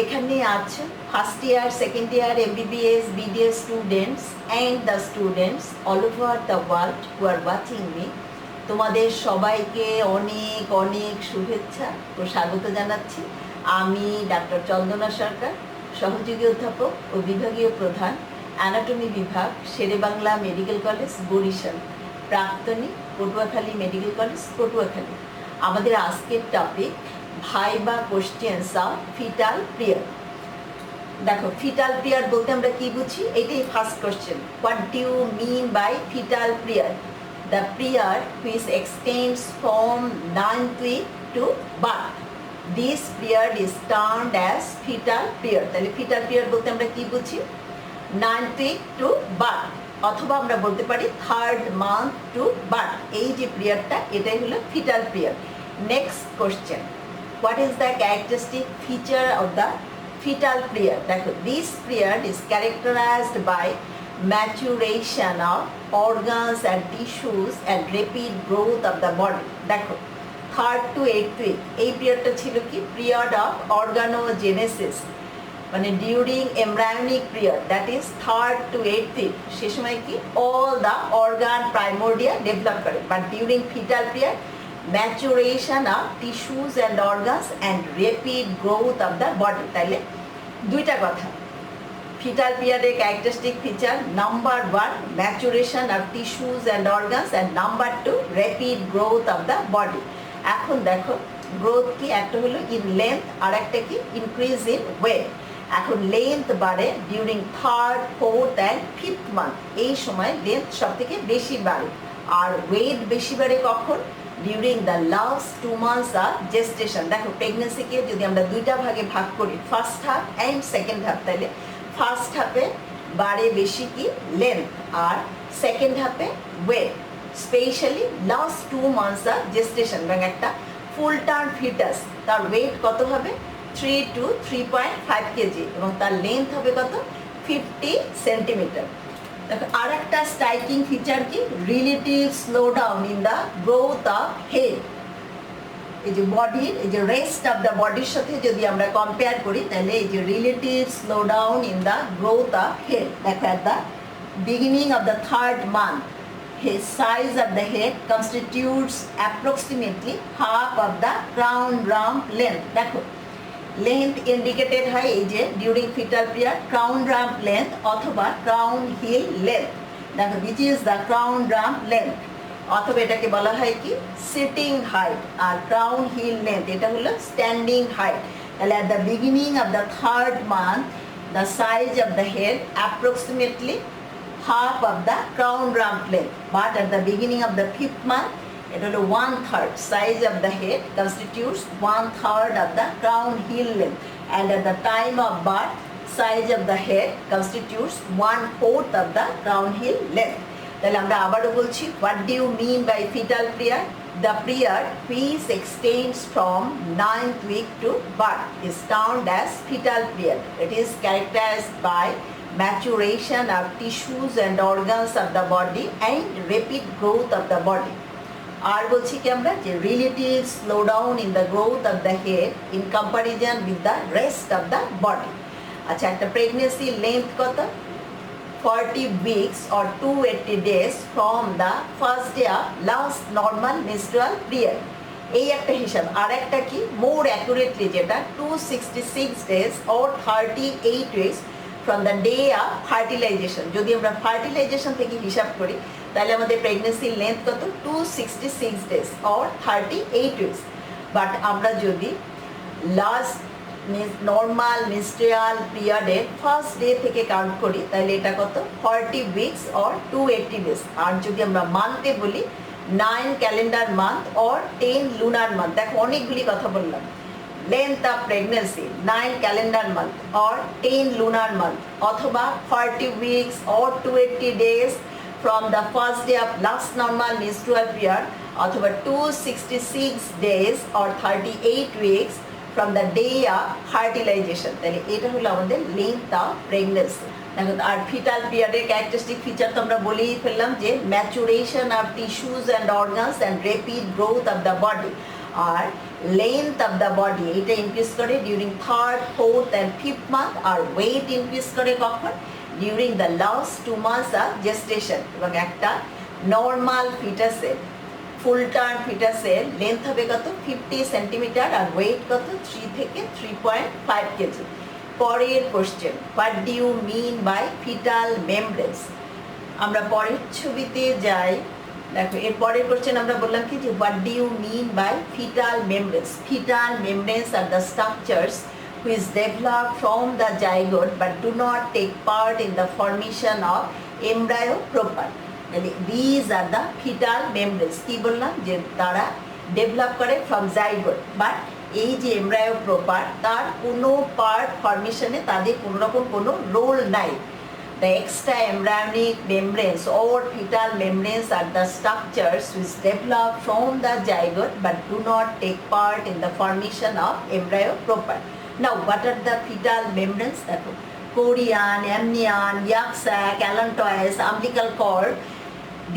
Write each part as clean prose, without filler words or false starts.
যেখানে আছো first year second year MBBS BDS students and the students all over the world who are watching me, তোমাদের সবাইকে অনেক অনেক শুভেচ্ছা ও স্বাগত জানাচ্ছি। আমি ডাক্তার চন্দনা সরকার, সহযোগী অধ্যাপক ও বিভাগীয় প্রধান, অ্যানাটমি বিভাগ, শেরেবাংলা মেডিকেল কলেজ বরিশাল, প্রাক্তনী, পটুয়াখালী মেডিকেল কলেজ পটুয়াখালী। আমাদের আজকের topic viva questions of fetal period. দেখো, ফিটাল পিরিয়ড বলতে আমরা কি বুঝি, এটাই first question. What do you mean by fetal period? The period which extends from 9th week to birth. This period is termed as fetal period. তাহলে fetal period বলতে আমরা কি বুঝি? 9th week to birth, অথবা আমরা বলতে পারি 3rd month to birth। এই যে পিরিয়ডটা, এটাই হলো fetal period. Next question, what is the characteristic feature of the fetal period? দেখো, this period is characterized by maturation of organs and tissues and rapid growth of the body। দেখো, 3rd to 8th week এই পিরিয়ডটা ছিল কি? Period of organogenesis, মানে during embryonic period, that is 3rd to 8th week। সে সময় কি all the organ প্রাইমোর্ডিয়া develop করে, but during fetal period maturation of tissues and organs and rapid growth of the body. তাইলে দুইটা কথা, fetal পিরিয়ডের characteristic feature, number 1 maturation of tissues and organs and number 2 rapid growth of the body. এখন দেখো, growth কি? একটা হলো in length, আর একটা কি ইনক্রিজ ইন ওয়েট। এখন লেন্থ বাড়ে during 3rd, 4th and 5th month, এই সময় লেন্থ সব থেকে বেশি বাড়ে। আর ওয়েট বেশি বাড়ে কখন? During the last 2 months of gestation. দেখো, প্রেগনেন্সিকে যদি আমরা দুইটা ভাগে ভাগ করি, first half and second half, তাহলে ফার্স্ট হাফে বাড়ে বেশি কি লেন্থ, আর সেকেন্ড হাফে weight. Specially last 2 months of gestation, এবং একটা ফুল টার্ম ফিটাস, তার ওয়েট কত হবে? 3 to 3.5 কেজি, এবং তার লেন্থ হবে কত? 50 সেন্টিমিটার। দেখো, আর একটা স্ট্রাইকিং ফিচার কি? Relative slow down in the growth of head. এই যে বডির, এই যে রেস্ট অফ দ্য বডির সাথে যদি আমরা কম্পেয়ার করি, তাহলে এই যে relative slow down in the growth of head. দেখো, at the beginning of the 3rd month his size of the head constitutes approximately half of the crown rump length। দেখো, লেন্থ ইন্ডিকেটেড হয় এই যে during fetal period crown ramp length অথবা crown hill length. দেখো, this is the crown ramp length, অথবা এটাকে বলা হয় কি সিটিং হাইট। আর ক্রাউন হিল লেন্থ এটা হলো স্ট্যান্ডিং হাইট। তাহলে at the beginning of the 3rd month the size of the head approximately half of the crown rump length, but at the beginning of the 5th month it will 1/3 size of the head constitutes 1/3 of the crown heel length, and at the time of birth size of the head constitutes 1/4 of the crown heel length। তাহলে আমরা আবারও বলছি, what do you mean by fetal period? The period which extends from 9th week to birth is termed as fetal period. It is characterized by maturation of tissues and organs of the body and rapid growth of the body। আর বলছি কি আমরা, যে relative slow down in the growth of the head in comparison with the rest of the body. আচ্ছা, একটা pregnancy length কত? 40 weeks or 280 days from the first day of last normal menstrual period। এই একটা হিসাব। আর একটা কি মোর accurately, যেটা 266 days or 38 weeks from the day of fertilization। যদি আমরা ফার্টিলাইজেশন থেকে হিসাব করি, তাহলে আমাদের প্রেগনেন্সির লেন্থ কত? 266 days or 38 weeks। বাট আমরা যদি লাস্ট নর্মাল মেনস্ট্রুয়াল পিরিয়ডের ফার্স্ট ডে থেকে কাউন্ট করি, তাহলে এটা কত? 40 weeks or 280 days। আর যদি আমরা মান্থে বলি, 9 calendar month or 10 lunar month. দেখো, অনেকগুলি কথা বললাম। Length of pregnancy 9 calendar month or 10 lunar month, অথবা 40 weeks or 280 days from the first day of last normal menstrual period, অথবা 266 days or 38 weeks from the day of fertilization। তাহলে এটা হলো আমাদের লেন্থ অফ প্রেগনেন্সি। দেখো, আর fetal পিরিয়ডের characteristic feature তো আমরা বলেই ফেললাম, যে maturation of tissues and organs and rapid growth of the body. আর লেন্থ অফ দ্য বডি এটা ইনক্রিজ করে during 3rd, 4th and 5th month. আর ওয়েট ইনক্রিজ করে কখন? During the last 2 months of gestation. এবং একটা নর্মাল ফিটাসের full term ফিটাসের লেন্থ হবে কত? 50 সেন্টিমিটার আর ওয়েট কত? 3 থেকে 3.5 কেজি। পরের question, what do you mean by fetal membranes? আমরা পরের ছবিতে যাই। দেখো এর পরের কোশ্চেন আমরা বললাম কি যে what do you mean by fetal membranes? Fetal membranes are the structures which develop from the zygote but do not take part in the formation of embryo proper. These are the fetal membranes. কি বললাম? যে তারা develop করে from zygote, but এই যে embryo proper তার কোনো part ফর্মেশনে তাদের কোনো রকম কোনো রোল নাই। The extra embryonic membranes or fetal membranes are the structures which develop from the zygote but do not take part in the formation of embryo proper. Now, what are the fetal membranes? Chorion, amnion, yolk sac, allantois, umbilical cord.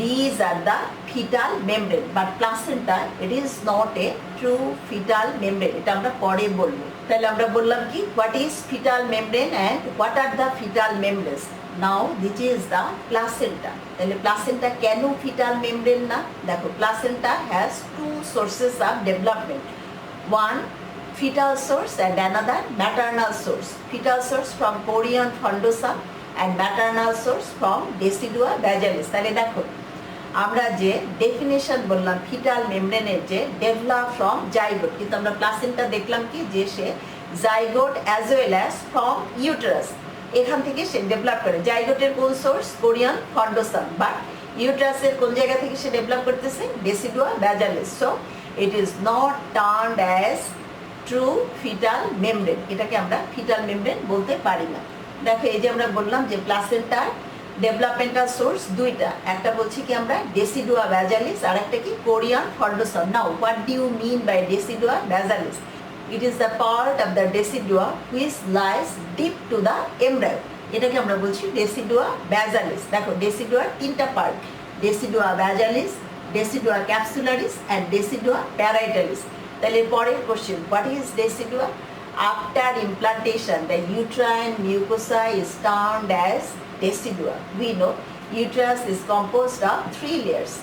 These are the fetal membrane, but placenta it is not a true fetal membrane. এটা আমরা পরে বলবো। তাহলে আমরা বললাম কি what is fetal membrane and what are the fetal membranes. Now this is the placenta. তাহলে placenta কেন fetal membrane না? দেখো placenta has two sources of development. One fetal source and another maternal source. Fetal source from chorion fundosum and maternal source from decidua vajalis. তাহলে দেখো আমরা যে definition বললাম fetal মেমব্রেনের যে ডেভেলপ ফ্রম জাইগোট, কিন্তু আমরা প্লাসেন্টা দেখলাম কি যে সে zygote as well as from uterus, এখান থেকে সে ডেভেলপ করে। জাইগোটের কোন সোর্স? কোরিয়ান ফন্ডোসাম, বাট ইউটেরাসের কোন জায়গা থেকে সে ডেভেলপ করতেছে? Decidua basalis. So it is not termed as true fetal membrane, এটাকে আমরা ফিটাল মেমব্রেন বলতে পারি না। দেখো এই যে আমরা বললাম যে প্লাসেন্টার ডেভেলপমেন্টাল সোর্স দুইটা, একটা বলছি কি আমরা ডেসিডুয়া ভ্যাজালিস আর একটা কি chorion frondosum. Now what do you mean by decidua basalis? It is the part of the decidua which lies deep to the embryo, এটাকে আমরা বলছি ডেসিডুয়া ভ্যাজালিস। দেখো ডেসিডুয়ার তিনটা পার্ট, ডেসিডুয়া ভ্যাজালিস, ডেসিডুয়া ক্যাপসুলারিস অ্যান্ড ডেসিডুয়া প্যারাইটালিস। তাহলে পরের question, what is decidua? After implantation the uterine mucosa is termed as decidua. We know uterus is composed of 3 layers: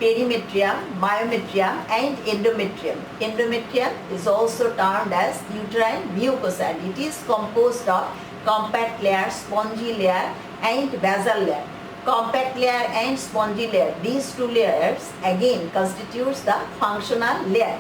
perimetrium, myometrium and endometrium. Endometrium is also termed as uterine mucosa and it is composed of compact layer, spongy layer and basal layer. Compact layer and spongy layer, these two layers again constitutes the functional layer.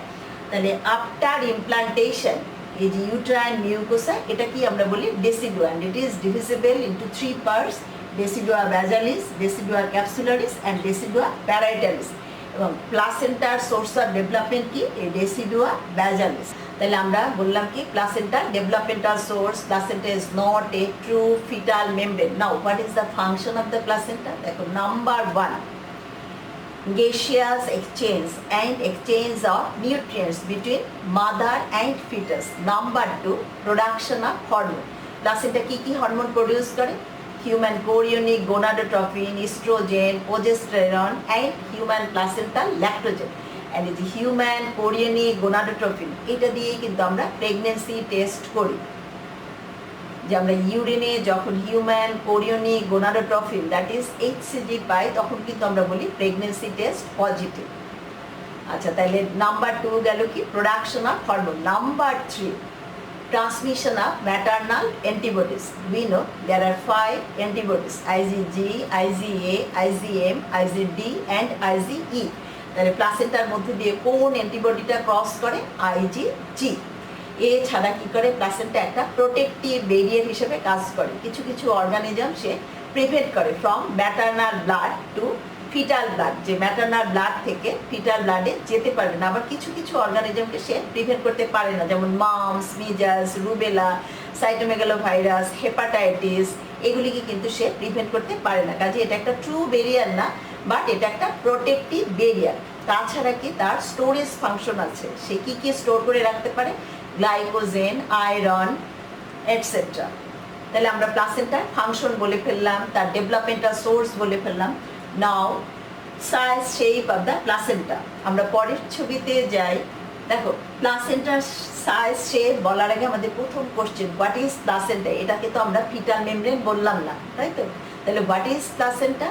তাহলে after implantation এই যে uterine mucosa এটা কি আমরা বলি ডেসিডুয়া, and it is divisible into 3 parts: ডেসিডুয়া ভ্যাজালিস, ডেসিডুয়া ক্যাপসুলারিস and ডেসিডুয়া প্যারাইটালিস। এবং প্লাসেন্টার source of development কি? এই ডেসিডুয়া ভ্যাজালিস। তাহলে আমরা বললাম কি প্লাসেন্টার developmental source, placenta is not a true fetal membrane. Now what is the function of the placenta? দেখো number 1, gaseous exchange of nutrients between mother and fetus. Number 2, production of hormone. Placenta কি কি hormone produce করে? Human chorionic gonadotropin, estrogen, progesterone and human placental lactogen. and এই যে human chorionic gonadotropin এটা দিয়ে কিন্তু আমরা প্রেগন্যান্সি টেস্ট করি, যে আমরা ইউরিনে যখন human chorionic gonadotropin that is HCG পাই তখন কিন্তু আমরা বলি প্রেগন্যান্সি টেস্ট পজিটিভ। আচ্ছা তাহলে নাম্বার 2 গেল কি production of hormone. Number 3, transmission of maternal antibodies. We know there are 5 antibodies: IgG, IgA, IgM, IgD and IgE. তাহলে প্লাসেন্টার মধ্যে দিয়ে কোন অ্যান্টিবডিটা ক্রস করে? আইজিজি। এছাড়া কি করে প্লাসেন্টা একটা প্রোটেক্টিভ ব্যারিয়ার হিসেবে কাজ করে, কিছু কিছু অর্গানিজম সে প্রিভেন্ট করে from maternal blood to fetal blood, যে ম্যাটারনাল ব্লাড থেকে ফিটাল ব্লাডে যেতে পারবে না। আবার কিছু কিছু অর্গানিজমকে সে প্রিভেন্ট করতে পারে না, যেমন মামস, মিজাস, রুবেলা, সাইটোমেগালোভাইরাস, হেপাটাইটিস, এগুলিকে কিন্তু সে প্রিভেন্ট করতে পারে না। কাজে এটা একটা ট্রু ব্যারিয়ার না, বাট এটা একটা প্রোটেক্টিভ ব্যারিয়ার। তাছাড়া কি তার স্টোরেজ ফাংশন আছে, সে কি কি স্টোর করে রাখতে পারে? Glycogen, iron etcetera. তাহলে আমরা প্লাসেন্টার ফাংশন বলে ফেললাম, তার ডেভেলপমেন্টাল সোর্স বলে ফেললাম। Now size shape of the placenta. আমরা পরের ছবিতে যাই। দেখো প্লাসেন্টার সাইজ শেপ বলার আগে আমাদের প্রথম কোশ্চেন হোয়াট ইজ প্লাসেন্টা, এটাকে তো আমরা ফিটাল মেমব্রেন বললাম না, তাই তো? তাহলে what is placenta?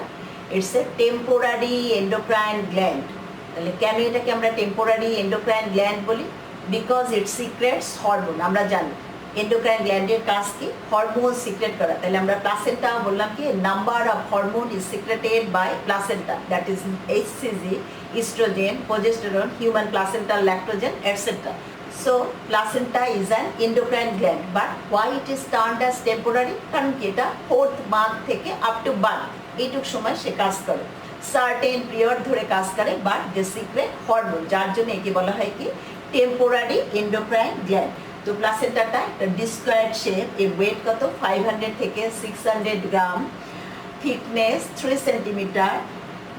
It's a temporary endocrine gland. তাহলে কেন এটাকে আমরা টেম্পোরারি এন্ডোক্রাইন গ্ল্যান্ড বলি? Because it secrets hormone. আমরা জানি এন্ডোক্রাইন গ্ল্যান্ডের কাজ কি? হরমোন সিক্রেট করা। তাহলে আমরা প্লাসেন্টা বললাম কি number of hormone is secreted by placenta, that is hCG, estrogen, progesterone, human placental lactogen, etcetera. So placenta is an endocrine gland, but why it is termed as temporary? কারণ কি এটা 4th month থেকে up to birth এইটুক সময় সে কাজ করে, certain period ধরে কাজ করে, বাট দে সিক্রেট হরমোন, যার জন্য একে বলা হয় কি টেম্পোরারি এন্ডোক্রাইন গ্ল্যান্ড। তো প্লাসেন্টাটা একটা ডিস্কোয়ার্ড শেপ, এর ওয়েট কত 500 থেকে 600 গ্রাম, thickness 3 centimeter,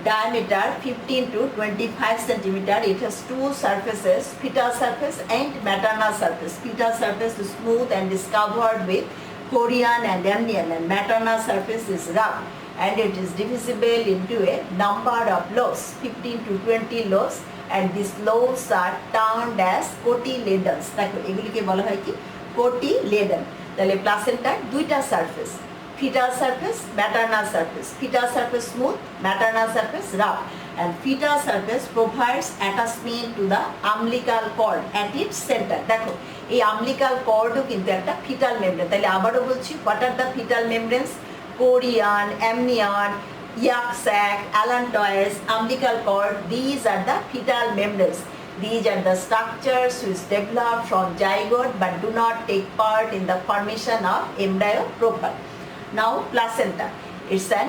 diameter 15 to 25 centimeter. It has two surfaces, fetal surface and maternal surface. Fetal surface is smooth and is covered with chorion and amnion, and maternal surface is rough and it is divisible into a number of lobes, 15 to 20 lobes, and these lobes are termed as cotyledons. দেখো এগুলিকে বলা হয় কি cotyledon. তাহলে প্লাসেন্টার দুইটা surface, fetal surface, maternal surface. Fetal surface smooth, maternal surface rough, and fetal surface provides attachment to the umbilical cord at its center. দেখো এই umbilical cordও কিন্তু একটা fetal membrane. তাহলে আবারও বলছি, what are the fetal membranes? Chorion, amnion, yolk sac, allantois, umbilical cord. These are the fetal membranes. These are the structures which develop from zygote but do not take part in the formation of embryo proper. Now placenta, it's an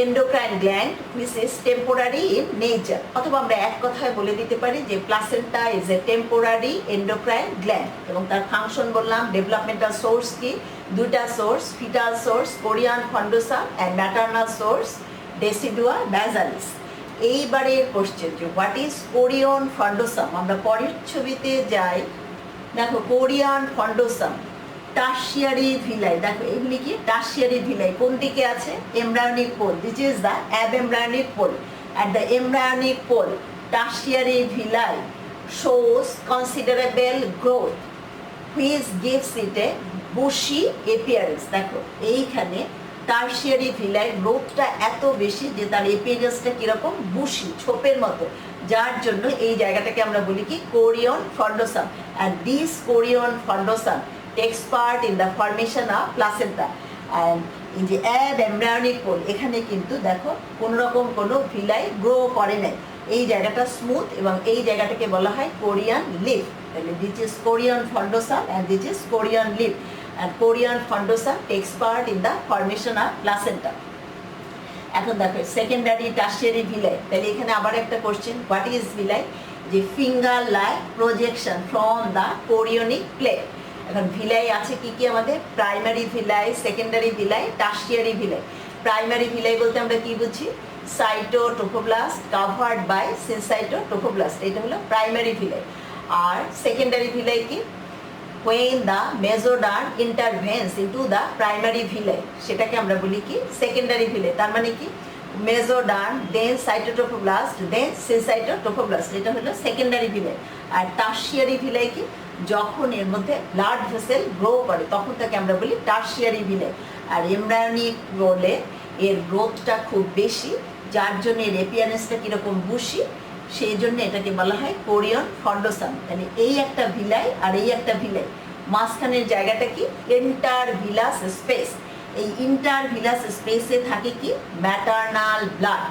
endocrine gland which is temporary in nature. অথবা আমরা এক কথায় বলে দিতে পারি যে placenta is a temporary endocrine gland, এবং তার ফাংশন বললাম ডেভেলপমেন্টাল সোর্স কি দুটা source, fetal source chorion frondosum and maternal source decidua basalis. এইবারের কোশ্চেন যে হোয়াট ইজ কোরিয়ন ফন্ডোসাম, আমরা পরের ছবিতে যাই। দেখো কোরিয়ান ফন্ডোসাম টার্সিয়ারি ভিলাই, দেখো এগুলি কি টার্সিয়ারি ভিলাই, কোন দিকে আছে embryonic pole, this is the abembryonic pole. At the embryonic pole tertiary villi shows considerable growth which gives it a bushy appearance. দেখো এইখানে টার্সিয়ারি ভিলাই গ্রোথটা এত বেশি যে তার এপিয়ারেন্সটা কিরকম বুশি, ছোপের মতো, যার জন্য এই জায়গাটাকে আমরা বলি কি chorion frondosum. And this chorion frondosum takes part in the formation of placenta, and in the embryonic pole এখানে কিন্তু দেখো কোনো রকম কোনো ভিলাই গ্রো করে নাই, এই জায়গাটা স্মুথ এবং এই জায়গাটাকে বলা হয় কোরিয়ান লিফ। তাহলে this is chorion frondosum and this is chorion laeve, and chorion frondosum takes part in the formation of placenta. এখন দেখো সেকেন্ডারি টার্সিয়ারি ভিলাই, তাহলে এখানে আবার একটা কোশ্চেন হোয়াট ইজ ভিলাই, যে finger like projection from the chorionic plate. এখন villi আছে কি কি আমাদের, primary villi, secondary villi, tertiary villi. Primary villi বলতে আমরা কি বুঝি, সাইটোটোফোব্লাস্ট কাভার্ড বাই সিনসাইটোটোফোব্লাস্ট, এটা হলো প্রাইমারি ভিলাই। আর সেকেন্ডারি ভিলাই কি, when the mesoderm intervenes into the primary villi, সেটাকে আমরা বলি কি সেকেন্ডারি ভিলাই। তার মানে কি মেসোডার্ম, দেন সাইটোটোফোব্লাস্ট, দেন সিনসাইটোটোফোব্লাস্ট, এটা হলো সেকেন্ডারি ভিলাই। আর টার্সিয়ারি ভিলাই কি, যখন এর মধ্যে ব্লাড ভেসেল গ্রো করে তখন তাকে আমরা বলি টার্সিয়ারি ভিলাই। আর এমব্রায়োনিক বলে এর গ্রোথটা খুব বেশি, যার জন্য এর এপিয়ারেন্সটা কীরকম বুশি, সেই জন্য এটাকে বলা হয় কোরিয়ন ফন্ডোসাম। মানে এই একটা ভিলাই আর এই একটা ভিলাই, মাঝখানের জায়গাটা কি ইন্টারভিলাস স্পেস। এই ইন্টারভিলাস স্পেসে থাকে কি ম্যাটার্নাল ব্লাড।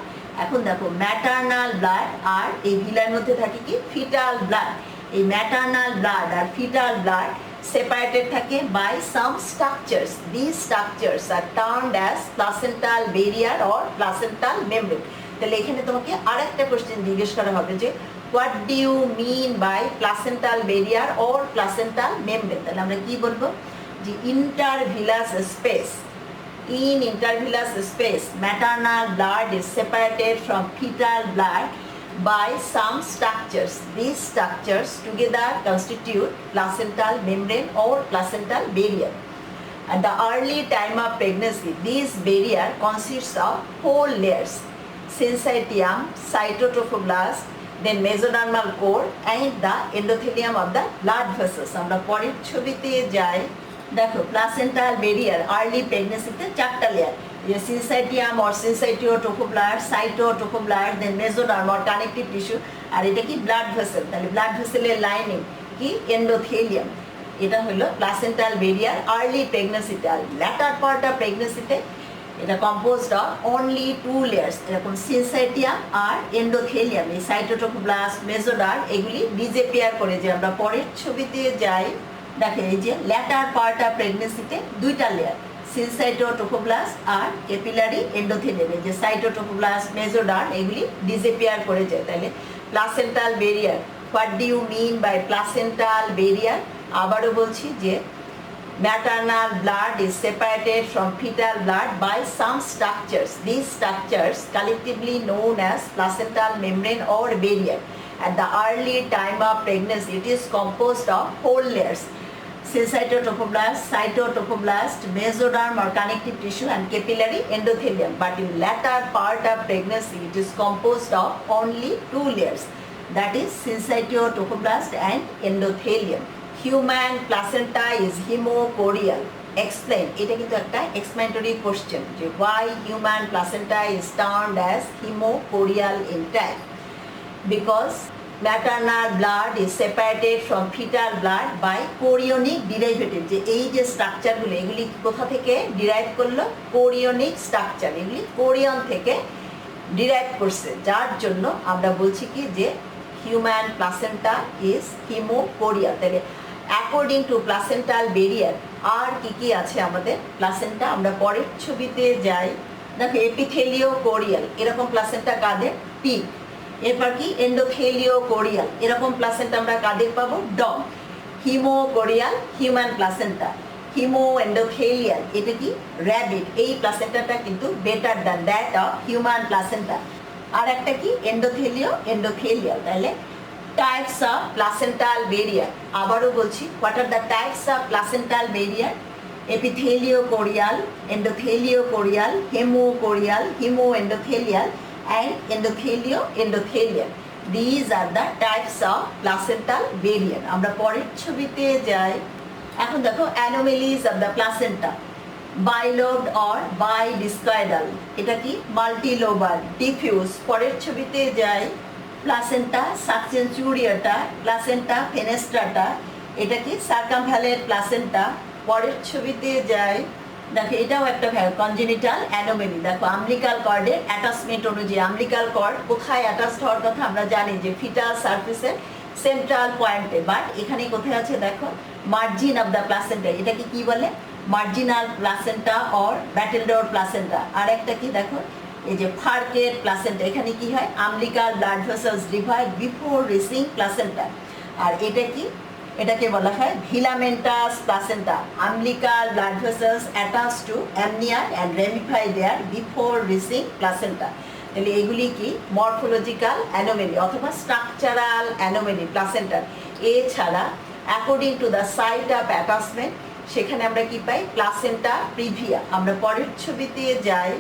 এখন দেখো ম্যাটার্নাল ব্লাড আর এই ভিলার মধ্যে থাকে কি ফিটাল ব্লাড। এই ম্যাটার্নাল ব্লাড আর ফিটাল ব্লাড separated থাকে by some structures. These structures are termed as placental barrier or placental membrane. তাহলে এখানে তোমাকে আরেকটা কোশ্চেন জিজ্ঞেস করা হবে যে what do you mean by placental barrier or placental membrane? তাহলে আমরা কি বলবো, যে intervillous space. In intervillous space, maternal blood is separated from fetal blood by some structures. These structures together constitute placental membrane or placental barrier. At the early time of pregnancy, this barrier consists of 4 layers: syncytium, cytotrophoblast, then mesodermal core and the endothelium of the blood vessels. আমরা পরের ছবিতে যাই। দেখো placental barrier early প্রেগনেন্সিতে 4টা layer, যে syncytium or syncytiotrophoblast, cytotrophoblast, then mesoderm or connective tissue, আর এটা কি ব্লাড ভেসেল। তাহলে ব্লাড ভেসেলের লাইনিং কি এন্ডোথেলিয়াম। এটা হলো প্লাসেন্টাল বেরিয়ার আর্লি প্রেগনেন্সিতে। আর ল্যাটার পার্ট অফ প্রেগনেন্সিতে এটা কম্পোজড অফ অনলি 2 লেয়ার্স, এরকম সিনসাইটিয়াম আর এন্ডোথেলিয়াম। এই সাইটোটোকোপ্লাস্ট মেসোডার্ম এগুলি ডিসঅ্যাপিয়ার করে। যে আমরা পরের ছবিতে যাই, দেখো এই যে ল্যাটার পার্ট অফ প্রেগনেন্সিতে 2টা লেয়ার, সিনসাইটোটোকোপ্লাস্ট আর ক্যাপিলারি এন্ডোথেলিয়াম। এই যে সাইটোটোকোপ্লাস্ট মেসোডার্ম এগুলি ডিসঅ্যাপিয়ার করে যায়। তাহলে placental barrier, what do you mean by placental barrier? আবারও বলছি যে maternal blood is separated from fetal blood by some structures. These structures collectively known as placental membrane or barrier. At the early time of pregnancy, it is composed of 4 layers: syncytotocoblast, cytotocoblast, mesoderm or connective tissue, and capillary endothelium. But in latter part of pregnancy, it is composed of only 2 layers, that is syncytotocoblast and endothelium. Human placenta is hemochorial. Explain. এটা কিন্তু একটা explanatory question যে why human placenta is termed as hemochorial in type. Because maternal blood is separated from fetal blood by chorionic derivative. যে এই যে স্ট্রাকচারগুলো এগুলি কোথা থেকে ডিরাইভ করলো? কোরিয়নিক স্ট্রাকচার, এগুলি কোরিয়ন থেকে ডিরাইভ করছে, যার জন্য আমরা বলছি কি যে হিউম্যান প্লাসেন্টা ইজ হিমোকোরিয়াল। তাহলে অ্যাকর্ডিং টু প্লাসেন্টাল বেরিয়ার আর কি আছে আমাদের প্লাসেন্টা? আমরা পরের ছবিতে যাই। দেখো এপিথেলিও কোরিয়াল, এরকম প্লাসেন্টা কাদের? পিগ। এরপর কি এন্ডোথেলিও কোরিয়াল, এরকম প্লাসেন্টা আমরা কাদের পাবো? Dog. Haemochorial human placenta, haemoendothelial এটা কি? র্যাবিট। এই প্লাসেন্টাটা কিন্তু better than that of human placenta. আর একটা কি এন্ডোথেলিও এন্ডোথেলিয়াল। তাহলে টাইপস অফ প্লাসেন্টাল বেরিয়ার, আবারও বলছি, what are the types of placental barrier? Epitheliochorial, endotheliochorial, haemochorial, haemoendothelial and endothelial. These are the types of placental barrier. আমরা পরের ছবিতে যাই। এখন দেখো anomalies of the placenta, bilobed or bidiscoidal, এটা কি? মাল্টিলোবার, ডিফিউজ। পরের ছবিতে যাই। প্লাসেন্টা সাকসেন্সুরিয়াটা, প্লাসেন্টা ফেনেস্ট্রাটা, এটা কি? সার্কামভ্যালেন্ট প্লাসেন্টা। পরের ছবিতে যাই। দেখো এটাও একটা কনজেনিটাল অ্যানোমেলি। দেখো আমলিকাল কর্ডের অ্যাটাচমেন্ট অনুযায়ী, আমলিকাল কর্ড কোথায় অ্যাটাচড হওয়ার কথা আমরা জানি যে ফিটাল সারফেসের সেন্ট্রাল পয়েন্টে, বাট এখানে কোথায় আছে? দেখো মার্জিন অফ দ্য প্লাসেন্টা, এটাকে কি বলে? Marginal placenta or battledore placenta. আর একটা কি? দেখো এই যে ফার্কেট প্লাসেন্টা, এখানে কি হয়? Umbilical blood vessels divide before reaching placenta. আর এটা কি? এটাকে বলা হয় velamentous placenta. Umbilical blood vessels attach to amnion and ramify there before reaching placenta. তাহলে এগুলি কি? মরফোলজিক্যাল অ্যানোমেলি অথবা স্ট্রাকচারাল অ্যানোমেলি প্লাসেন্টার। এছাড়া according to the site of attachment, সেখানে আমরা কি পাই? Placenta previa. আমরা পরের ছবিতে যাই।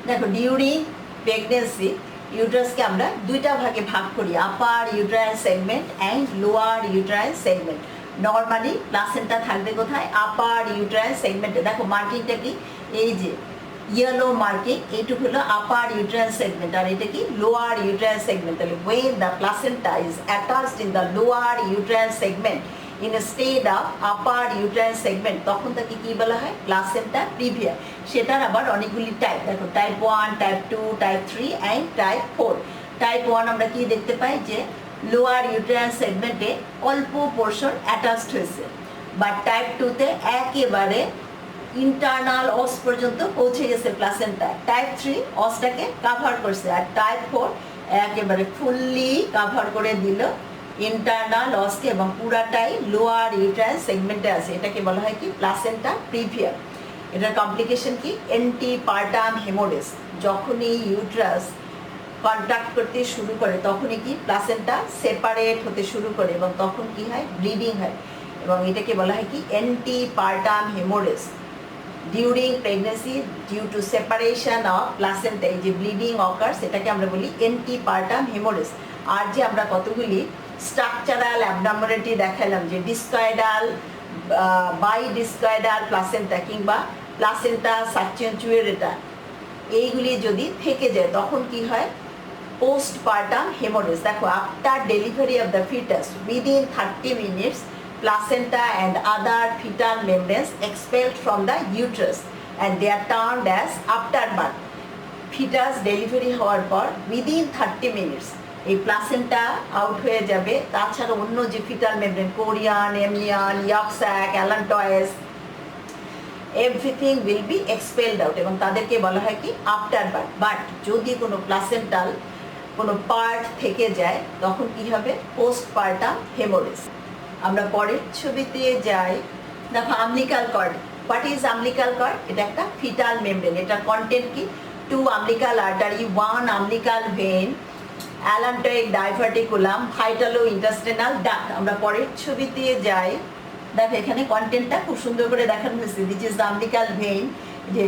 দেখো ডিউরিং প্রেগনেন্সি ইউট্রাসকে আমরা 2টা ভাগে ভাগ করি, upper uterine segment and lower uterine segment. Normally placenta থাকবে কোথায়? আপার ইউট্রাইন সেগমেন্টে। দেখো মার্কিংটা কি? এই যে ইয়েলো মার্কিং, এইটুকু হলো আপার ইউট্রাইন সেগমেন্ট, আর এটা কি? Lower uterine segment. তাহলে when the placenta is attached in the lower uterine segment in a state of upper uterine segment, তখন তাকে কি বলা হয়? Placenta previa. সেটার আবার অনেকগুলি টাইপ। দেখো type 1, type 2, type 3 and type 4। Type 1 আমরা কি দেখতে পাই? যে লোয়ার ইউট্রাইন সেগমেন্টে অল্প পোর্শন অ্যাটাচড হয়েছে, বাট টাইপ 2তে একেবারে ইন্টারনাল অস পর্যন্ত পৌঁছে গেছে প্লাসেন্টা। টাইপ 3 অসটাকে কাভার করছে, আর টাইপ 4 একেবারে ফুললি কাভার করে দিল ইন্টারনাল অসকে এবং পুরাটাই লোয়ার ইউট্রাইন সেগমেন্টে আছে। এটাকে বলা হয় কি? Placenta previa. এটার কমপ্লিকেশন কি? Antepartum haemorrhage. যখনই ইউট্রাস কন্ট্যাক্ট করতে শুরু করে তখনই কি? প্লাসেন্টা সেপারেট হতে শুরু করে এবং তখন কি হয়? ব্লিডিং হয়, এবং এটাকে বলা হয় কি? Antepartum haemorrhage. During pregnancy due to separation of placenta, এই যে ব্লিডিং অকার্স এটাকে আমরা বলি এন্টিপার্টাম হেমোরেজ। আর যে আমরা কতগুলি স্ট্রাকচারাল অ্যাবনর্মালিটি দেখালাম, যে ডিস্কয়েডাল, বাইডিস্কয়েডাল প্লাসেন্টা কিংবা প্লাসেন্টা সাবচেন্টুয়েরেটা, এইগুলি যদি থেকে যায় তখন কি হয়? Postpartum haemorrhage. দেখো, after delivery of the fetus within 30 minutes placenta and other fetal membranes expelled from the uterus and they are termed as afterbirth. Fetus delivery হওয়ার পর উইদিন 30 minutes এই প্লাসেন্টা আউট হয়ে যাবে। তাছাড়া অন্য যে fetal membrane, chorion, amnion, yolk sac, allantois, everything will be expelled out এবং তাদেরকে বলা হয় কি? After birth. বাট যদি কোনো প্লাসেন্টাল কোনো পার্ট থেকে যায় তখন কি হবে? Postpartum haemorrhage. আমরা পরের ছবিতে যাই। দেখো, umbilical cord. What is umbilical cord? এটা একটা ফিটাল মেমব্রেন। এটার কন্টেন্ট কি? 2 umbilical artery, 1 umbilical vein, allantoic diverticulum, vitellointestinal duct. আমরা পরের ছবিতে যাই। দেখো, এখানে কন্টেন্টটা খুব সুন্দর করে দেখানো হয়েছে। This is the umbilical vein, যে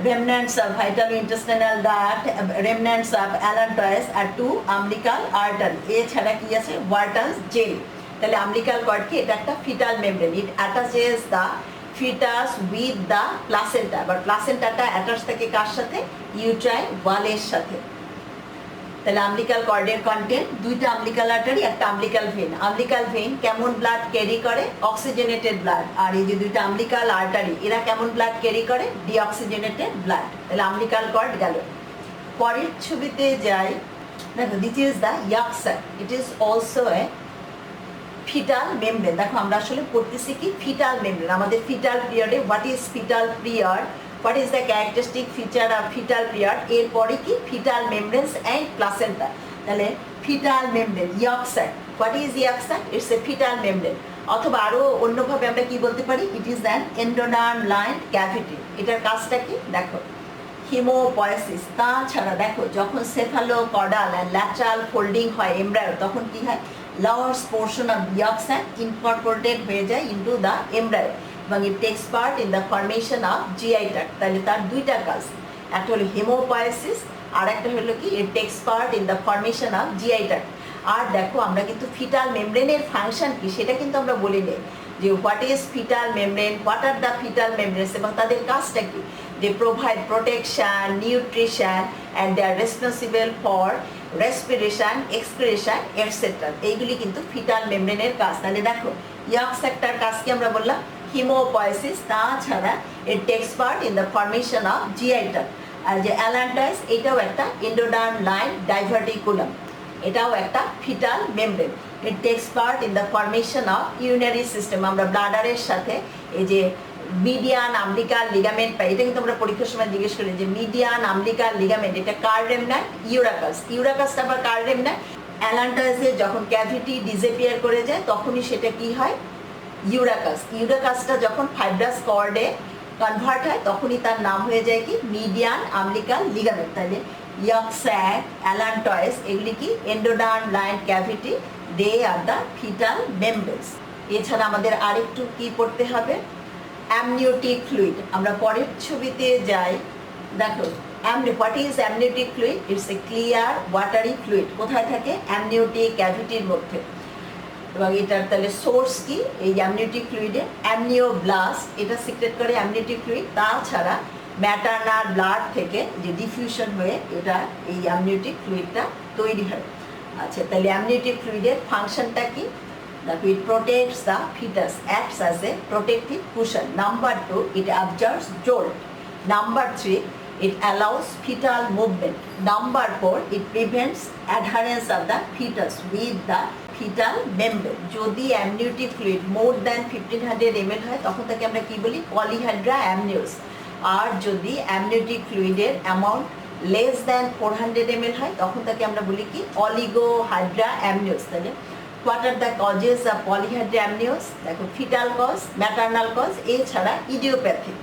remnants of vital-intestinal duct, remnants of allantois আর 2 umbilical artery। এছাড়া কি আছে? Wharton's jelly. তাহলে আমলিকাল কর্ড কি? এটা একটা fetal membrane. It attaches the fetus with the placenta. আবার প্লাসেন্টাটা অ্যাটাচ থাকে কার সাথে? ইউট্রাইন ওয়ালের সাথে। তাহলে আমলিকাল কর্ডের কন্টেন্ট 2টা আমলিকাল আর্টারি, একটা আমলিকাল ভেইন। আমলিকাল ভেইন কেমন ব্লাড ক্যারি করে? Oxygenated blood. আর এই যে 2টা আমলিকাল আর্টারি, এরা কেমন ব্লাড ক্যারি করে? Deoxygenated blood. তাহলে আমলিকাল কর্ড গেল। পরের ছবিতে যাই। দেখো, this is the yolk sac. It is also a fetal membrane. দেখো, আমরা আসলে পড়তেছি কি? Fetal membrane. আমাদের ফিটাল পিরিয়ডে what is fetal period, what is the characteristic feature of fetal period, এরপরে কি? Fetal membranes and placenta. তাহলে fetal membrane, yolk sac. What is yolk sac? It's a fetal membrane. অথবা আরও অন্যভাবে আমরা কি বলতে পারি? It is an endoderm lined cavity. এটার কাজটা কি? দেখো, হিমোপয়েসিস। তাছাড়া দেখো, যখন সেফালোকর্ডাল অ্যান্ড ল্যাটারাল ফোল্ডিং হয় এমব্রায়ো, তখন কি হয়? Large portion of yolk sac incorporated হয়ে যায় ইনটু দ্য এমব্রায়ো এবং it takes part in the formation of GI tract. তাহলে তার 2টা কাজ, একটা হলো হিমোপয়েসিস আর একটা হলো কি? It takes part in the formation of GI tract. আর দেখো, আমরা কিন্তু ফিটাল মেমব্রেনের ফাংশন কি সেটা কিন্তু আমরা বলি নেই, যে what is fetal membrane, what are the fetal membranes এবং তাদের কাজটা কি? They provide protection, nutrition and they are responsible for respiration, excretion etcetera. এইগুলি কিন্তু ফিটাল মেমব্রেনের কাজ। তাহলে দেখো, ইয়ক স্যাকটার কাজ কি আমরা বললাম? হিমোপয়েসিস। তাছাড়া it takes part in the formation of GI tract. আর যে অ্যালান্টয়েস, এটাও একটা এন্ডোডার্ম লাইন ডাইভার্টিকুলাম, এটাও একটা fetal membrane. It takes part in the formation of urinary system. আমরা ব্লাডারের সাথে এই যে মিডিয়ান আমলিকাল লিগামেন্ট পাই, এটা কিন্তু আমরা পরীক্ষার সময় জিজ্ঞেস করি যে মিডিয়ান আমলিকাল লিগামেন্ট এটা কার রেমন্যান্ট? ইউরাকাস। ইউরাকাসটা আবার কার রেমন্যান্ট? অ্যালান্টয়েসে যখন ক্যাভিটি ডিসঅ্যাপিয়ার করে যায় তখনই সেটা কি হয়? ইউরাকাস। ইউরাকাসটা যখন ফাইব্রাস কর্ডে কনভার্ট হয় তখনই তার নাম হয়ে যায় কি? Median umbilical ligament. তাহলে ইয়ক স্যাক, অ্যালান্টয়েস এগুলি কি? Endoderm lined cavity, they are the fetal membranes. এছাড়া আমাদের আরেকটু কি পড়তে হবে? Amniotic fluid. আমরা পরের ছবিতে যাই। দেখো, what is amniotic fluid? It's a clear watery fluid. কোথায় থাকে? অ্যামনিওটিক ক্যাভিটির মধ্যে। এবং এটার তাহলে সোর্স কি? এই অ্যামনিওটিক ফ্লুইডে অ্যামনিওব্লাস্ট, এটা সিক্রেট করে অ্যামনিওটিক ফ্লুইড। তাছাড়া ম্যাটারনাল ব্লাড থেকে যে ডিফিউশন হয়ে এটা এই অ্যামনিওটিক ফ্লুইডটা তৈরি হয়। আচ্ছা, তাহলে অ্যামনিওটিক ফ্লুইডের ফাংশনটা কি? It protects the fetus, acts as a protective cushion. Number 2, it absorbs jolt. Number 3, it allows fetal movement. Number 4, it prevents adherence of the fetus with the fetal membrane. যদি amniotic fluid more than 1500 ml হয় তখন তাকে আমরা কি বলি? পলিহাইড্রা অ্যামনিওস। আর যদি amniotic ফ্লুইডের অ্যামাউন্ট লেস দ্যান 400 ml হয় তখন তাকে আমরা বলি কি? Oligohydramnios. তাহলে what are the causes of polyhydramnios? দেখো, ফিটাল কজ, ম্যাটারনাল কজ, এছাড়া ইডিওপ্যাথিক।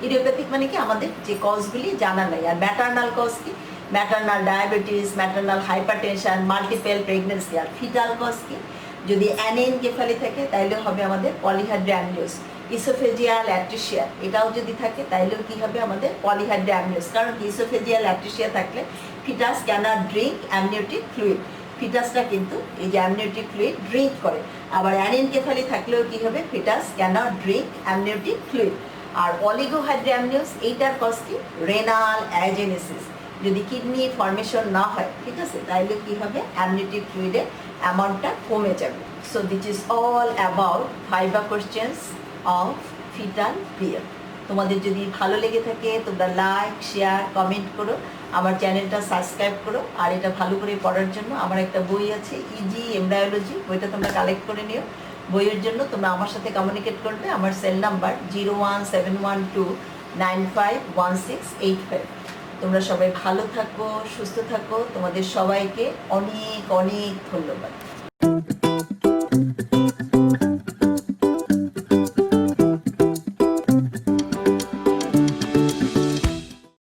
ইডিওপ্যাথিক মানে কি? আমাদের যে কজগুলি জানা নাই। আর ম্যাটারনাল কজ কি? Maternal diabetes, maternal hypertension, multiple pregnancy. আর ফিটাল কজ কি? যদি অ্যানেনকেফালি থাকে তাহলে হবে আমাদের পলিহাইড্রা অ্যামনিওস। ইসোফেজিয়াল অ্যাট্রিশিয়া এটাও যদি থাকে তাইলেও কি হবে আমাদের পলিহাইড্রো অ্যামনিওস, কারণ ইসোফেজিয়াল অ্যাট্রিশিয়া থাকলে fetus cannot drink amniotic fluid, ফিটাসটা কিন্তু এই যে অ্যামনিওটিক ফ্লুইড ড্রিঙ্ক করে। আবার অ্যানেনকেফালি থাকলেও কি হবে, fetus cannot drink amniotic fluid. আর অলিগোহাইড্রো অ্যামনিওস এইটার কজ কি, রেনাল অ্যাজেনেসিস, যদি কিডনি ফর্মেশন না হয়, ঠিক আছে, তাইলে কি হবে, অ্যামনিওটিক ফ্লুইডের অ্যামাউন্টটা কমে যাবে। So this is all about viva questions of fetal period. তোমাদের যদি ভালো লেগে থাকে তোমরা লাইক, শেয়ার, কমেন্ট করো, আমার চ্যানেলটা সাবস্ক্রাইব করো। আর এটা ভালো করে পড়ার জন্য আমার একটা বই আছে, ইজি এমব্রায়োলজি, বইটা তোমরা কালেক্ট করে নিও। বইয়ের জন্য তোমরা আমার সাথে কমিউনিকেট করবে, আমার সেল নাম্বার 01712951685। তোমরা সবাই ভালো থাকো, সুস্থ থাকো, তোমাদের সবাইকে অনেক অনেক ধন্যবাদ।